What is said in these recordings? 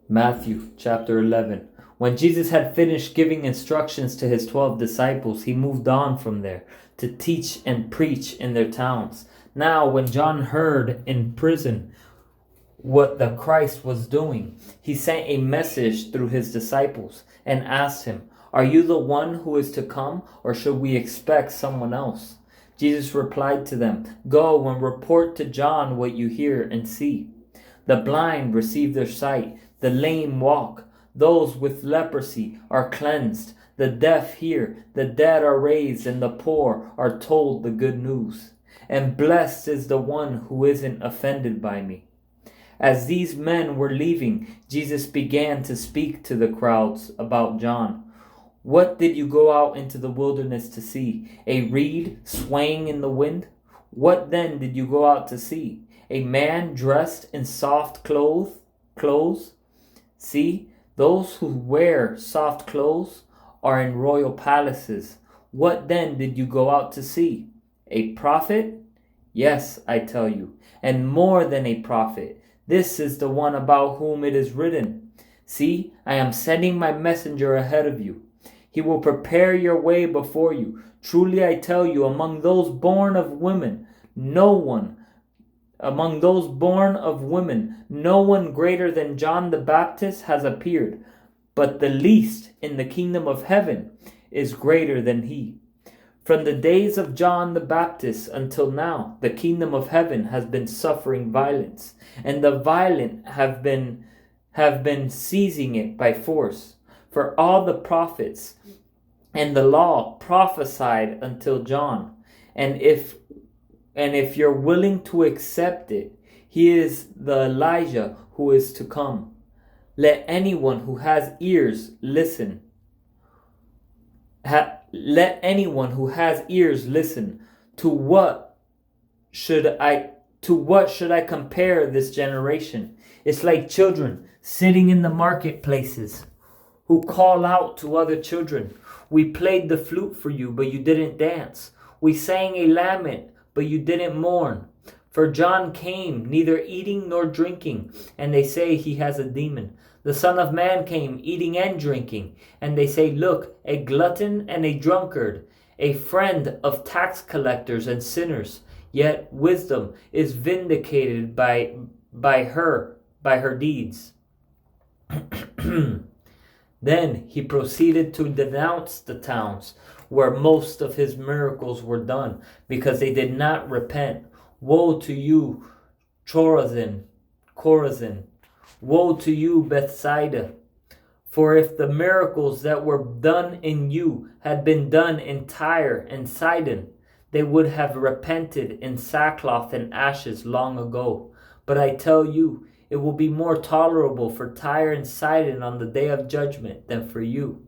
Matthew chapter 11. When Jesus had finished giving instructions to his 12 disciples, he moved on from there to teach and preach in their towns. Now, when John heard in prison what the Christ was doing, he sent a message through his disciples and asked him, "Are you the one who is to come, or should we expect someone else?" Jesus replied to them, "Go and report to John what you hear and see. The blind receive their sight, the lame walk, those with leprosy are cleansed, the deaf hear, the dead are raised, and the poor are told the good news. And blessed is the one who isn't offended by me." As these men were leaving, Jesus began to speak to the crowds about John. "What did you go out into the wilderness to see? A reed swaying in the wind? What then did you go out to see? A man dressed in soft clothes? See, those who wear soft clothes are in royal palaces. What then did you go out to see? A prophet? Yes, I tell you, and more than a prophet. This is the one about whom it is written, 'See, I am sending my messenger ahead of you. He will prepare your way before you.' Truly I tell you, among those born of women, no one greater than John the Baptist has appeared, but the least in the kingdom of heaven is greater than he. From the days of John the Baptist until now, the kingdom of heaven has been suffering violence, and the violent have been seizing it by force. For all the prophets and the law prophesied until John, and if you're willing to accept it, he is the Elijah who is to come. Let anyone who has ears listen. Let anyone who has ears listen. To what should I compare this generation? It's like children sitting in the marketplaces who call out to other children. We played the flute for you, but you didn't dance. We sang a lament, but you didn't mourn. For John came neither eating nor drinking, and they say he has a demon. The Son of Man came eating and drinking, and they say, 'Look, a glutton and a drunkard, a friend of tax collectors and sinners.' Yet wisdom is vindicated by her deeds." Then he proceeded to denounce the towns where most of his miracles were done, because they did not repent. "Woe to you, Chorazin! Woe to you, Bethsaida! For if the miracles that were done in you had been done in Tyre and Sidon, they would have repented in sackcloth and ashes long ago. But I tell you, it will be more tolerable for Tyre and Sidon on the day of judgment than for you.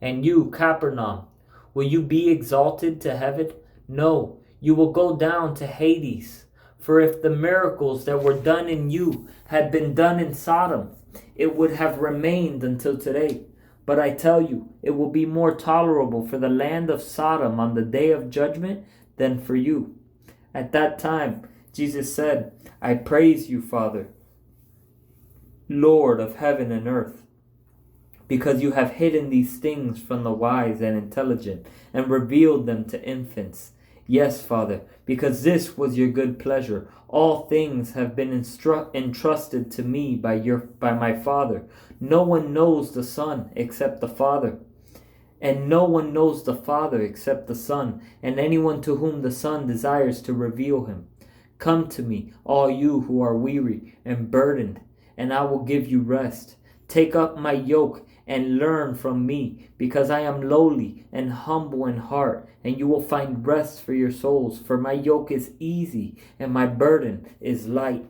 And you, Capernaum, will you be exalted to heaven? No, you will go down to Hades. For if the miracles that were done in you had been done in Sodom, it would have remained until today. But I tell you, it will be more tolerable for the land of Sodom on the day of judgment than for you." At that time, Jesus said, "I praise you, Father, Lord of heaven and earth, because you have hidden these things from the wise and intelligent and revealed them to infants. Yes, Father, because this was your good pleasure. All things have been entrusted to me by my Father. No one knows the Son except the Father, and no one knows the Father except the Son, and anyone to whom the Son desires to reveal him. Come to me, all you who are weary and burdened, and I will give you rest. Take up my yoke and learn from me, because I am lowly and humble in heart, and you will find rest for your souls. For my yoke is easy and my burden is light."